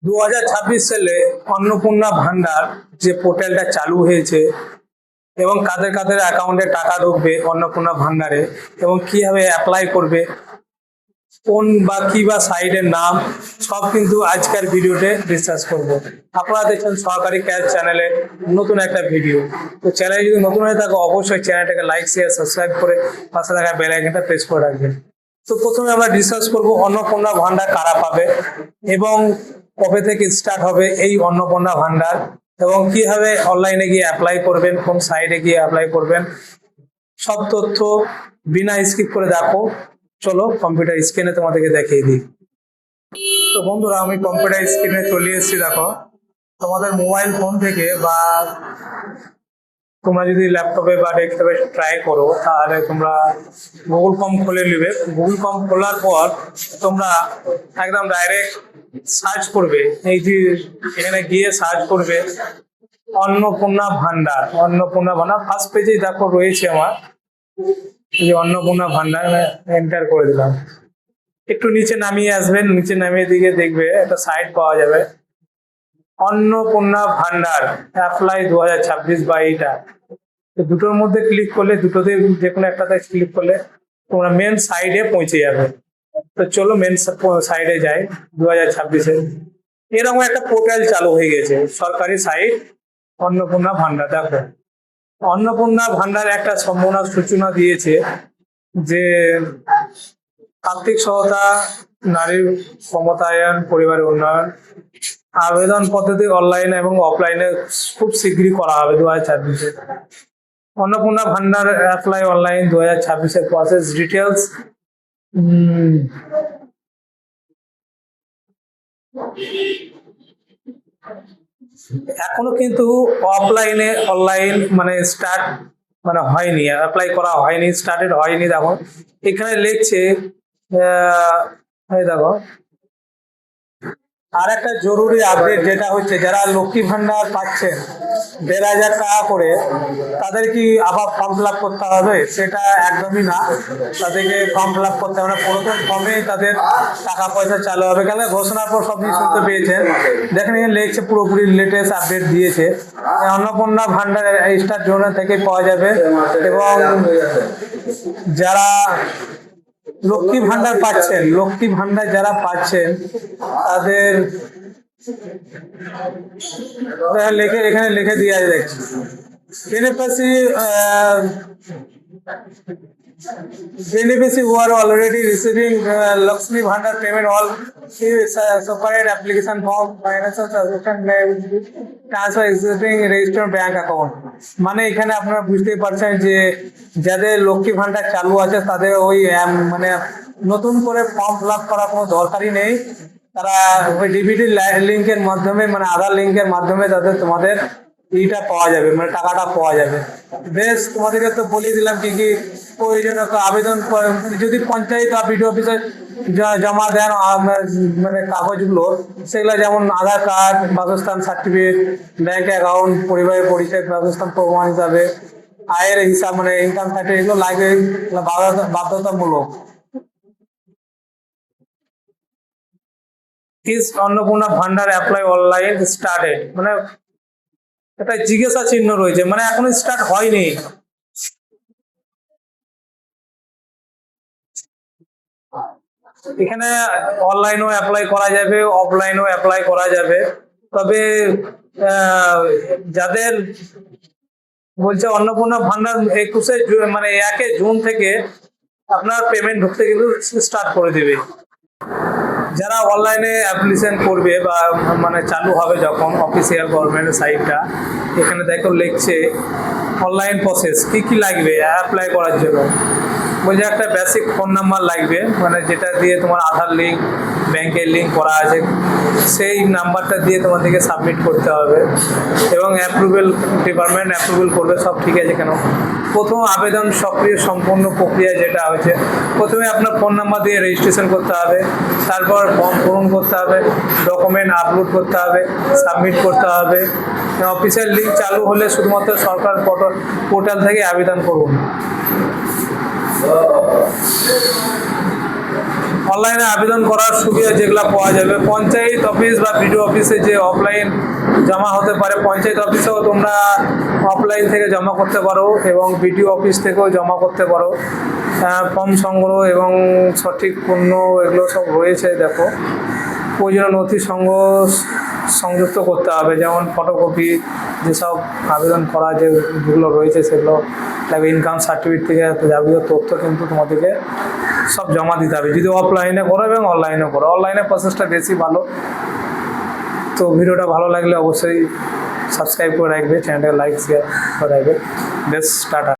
2026 সালে অন্নপূর্ণা ভান্ডার যে পোর্টালটা চালু হয়েছে এবং কাদের কাদের অ্যাকাউন্টে টাকা ঢুকবে অন্নপূর্ণা ভান্ডারে এবং কিভাবে অ্যাপ্লাই করবে, কোন বা কি বা সাইটের নাম, সব কিন্তু আজকের ভিডিওতে ডিসকাস করব। আপনারা দেখছেন সরকারি ক্যাশ চ্যানেলে নতুন একটা ভিডিও। তো চ্যানেলে যদি নতুন হয়ে থাকে অবশ্যই চ্যানেলটাকে লাইক শেয়ার সাবস্ক্রাইব করে পাশে থাকা বেল আইকনটা প্রেস করে রাখবেন। তো প্রথমে আমরা ডিসকাস করব অন্নপূর্ণা ভান্ডার কারা পাবে এবং কবে থেকে স্টার্ট হবে এই অন্নপূর্ণা ভান্ডার এবং কিভাবে অনলাইনে গিয়ে অ্যাপ্লাই করবেন, কোন সাইটে গিয়ে অ্যাপ্লাই করবেন, সব তথ্য বিনা স্কিপ করে দেখো। চলো কম্পিউটার স্ক্রিনে তোমাদেরকে দেখিয়ে দিই। তো বন্ধুরা, আমি কম্পিউটার স্ক্রিনে চলে এসেছি। দেখো, তোমাদের মোবাইল ফোন থেকে বা তোমরা যদি ল্যাপটপে বা ডেস্কটপে ট্রাই করো তাহলে তোমরা গুগল ফর্ম খুলে নেবে। গুগল ফর্ম খোলার পর তোমরা একদম ডাইরেক্ট সার্চ করবে, এই যে এখানে গিয়ে সার্চ করবে অন্নপূর্ণা ভান্ডার। অন্নপূর্ণা ভান্ডার ফার্স্ট পেজেই দেখো রয়েছে আমার, এই অন্নপূর্ণা ভান্ডার এন্টার করে দিলাম। একটু নিচে নামিয়ে আসবেন, নিচে নামিয়ে দিকে দেখবে একটা সাইট পাওয়া যাবে অন্নপূর্ণা ভান্ডার অ্যাপ্লাই 2026 বা এইটা। তো দুটোর মধ্যে ক্লিক করলে, দুটোতে যে কোনো একটাতে ক্লিক করলে তোমরা মেন সাইডে পৌঁছে যাবে। তো চলো মেন সাইডে যাই। 2026-এ এরকম একটা পোর্টাল চালু হয়ে গেছে, সরকারি সাইট অন্নপূর্ণা ভান্ডার। দেখো, অন্নপূর্ণা ভান্ডার একটা সম্ভাবনার সূচনা দিয়েছে যে আর্থিক সহায়তা, নারীর ক্ষমতায়ন, পরিবারের উন্নয়ন। আবেদন পদ্ধতি অনলাইনে এবং অফলাইনে খুব শীঘ্রই করা হবে 2026-এ। অন্নপূর্ণা ভান্ডার অ্যাপ্লাই অনলাইন 2026-এর প্রসেস ডিটেলস। এখনো কিন্তু অফলাইনে অনলাইন মানে স্টার্ট মানে হয়নি, অ্যাপ্লাই করা হয়নি, স্টার্টেড হয়নি। দেখো এখানে লিখছে এই দেখো আর একটা জরুরি আপডেট যেটা হচ্ছে, যারা লক্ষ্মী ভান্ডার পাচ্ছেন 1,500 টাকা করে, তাদের কি আবার ফর্ম ফিল আপ করতে হবে? সেটা একদমই না, তাদেরকে ফর্ম ফিল আপ করতে হবে না। পুরাতন ফর্মেই তাদের টাকা পয়সা চালু হবে। কেন ঘোষণার পর সব শুনতে পেয়েছেন, দেখেন এখানে লিখছে পুরোপুরি লেটেস্ট আপডেট দিয়েছে। অন্নপূর্ণা ভান্ডার স্টার জোন থেকে পাওয়া যাবে এবং যারা লক্ষ্মী ভান্ডার পাচ্ছেন, লক্ষ্মী ভান্ডার যারা পাচ্ছেন তাদের এখানে লিখে দিয়ে আছে। দেখছি beneficiary who are already receiving Lakshmi Bhandar payment, all separate application form, financial transaction may be transfer existing registered bank account। মানে এখানে আপনারা বুঝতেই পারছেন যে যাদের লক্ষ্মী ভান্ডার চালু আছে তাদের ওই মানে নতুন করে ফর্ম ফিল আপ করার কোনো দরকারই নেই। তারা ওই ডিবিটি লিঙ্কের মাধ্যমে মানে আধার লিঙ্কের মাধ্যমে তাদের তোমাদের এইটা পাওয়া যাবে, মানে টাকাটা পাওয়া যাবে। বেশ, তোমাদেরকে তো বলে দিলাম কি কি প্রয়োজনীয় আবেদন। যদি পঞ্চায়েত বা বিডিও অফিসে জমা দেন মানে কাগজগুলো, সেগুলো যেমন আধার কার্ড, বাসস্থান সার্টিফিকেট, ব্যাংক অ্যাকাউন্ট, পরিবারের পরিচয়, বাসস্থান প্রমাণ হিসাবে, আয়ের হিসাব মানে ইনকাম সার্টিফিকেট, এগুলো লাগবে, বাধ্যতামূলক। অন্নপূর্ণা ভান্ডার অ্যাপ্লাই অনলাইন স্টার্টেড, মানে একটা জিজ্ঞাসা চিহ্ন রয়েছে, মানে এখনো স্টার্ট হয়নি। এখানে অনলাইনেও অ্যাপ্লাই করা যাবে, অফলাইনেও অ্যাপ্লাই করা যাবে। তবে যাদের বলছে অন্নপূর্ণা ভান্ডার 21 মানে 1 জুন থেকে আপনার পেমেন্ট ঢুকতে কিন্তু স্টার্ট করে দেবে। যারা অনলাইনে অ্যাপ্লিকেশন করবে বা মানে চালু হবে যখন অফিসিয়াল গভর্নমেন্টের সাইটটা, এখানে দেখো লিখছে অনলাইন প্রসেস কি কি লাগবে অ্যাপ্লাই করার জন্য। বলছে একটা বেসিক ফোন নাম্বার লাগবে, মানে যেটা দিয়ে তোমার আধার লিঙ্ক, ব্যাংকের লিঙ্ক করা আছে, সেই নাম্বারটা দিয়ে তোমাদেরকে সাবমিট করতে হবে এবং অ্যাপ্রুভেল, ডিপার্টমেন্ট অ্যাপ্রুভেল করবে, সব ঠিক আছে কেন। প্রথম আবেদন সক্রিয় সম্পূর্ণ প্রক্রিয়া যেটা হচ্ছে, প্রথমে আপনার ফোন নাম্বার দিয়ে রেজিস্ট্রেশন করতে হবে, তারপর ফর্ম পূরণ করতে হবে, ডকুমেন্ট আপলোড করতে হবে, সাবমিট করতে হবে। অফিসিয়াল লিঙ্ক চালু হলে শুধুমাত্র সরকার পোর্টাল থেকে আবেদন করুন। অনলাইনে আবেদন করার সুবিধা যেগুলো পাওয়া যাবে, পঞ্চায়েত অফিস বা বিডিও অফিসে যে অফলাইন জমা হতে পারে, পঞ্চায়েত অফিসেও তোমরা অফলাইন থেকে জমা করতে পারো এবং বিডিও অফিস থেকেও জমা করতে পারো। ফর্ম সংগ্রহ এবং সঠিক পূর্ণ এগুলো সব রয়েছে। দেখো, প্রয়োজনীয় নথি সংযুক্ত করতে হবে, যেমন ফটোকপি, যেসব আবেদন করা যেগুলো রয়েছে সেগুলো লাগবে, ইনকাম সার্টিফিকেট থেকে যাবতীয় তথ্য কিন্তু তোমাদেরকে সব জমা দিতে হবে, যদি অফলাইনে করো এবং অনলাইনে করো। অনলাইনে প্রসেসটা বেশি ভালো। তো ভিডিওটা ভালো লাগলে অবশ্যই সাবস্ক্রাইব করে রাখবে, চ্যানেলটাকে লাইক শেয়ার করে রাখবে। বেশ, টাটা।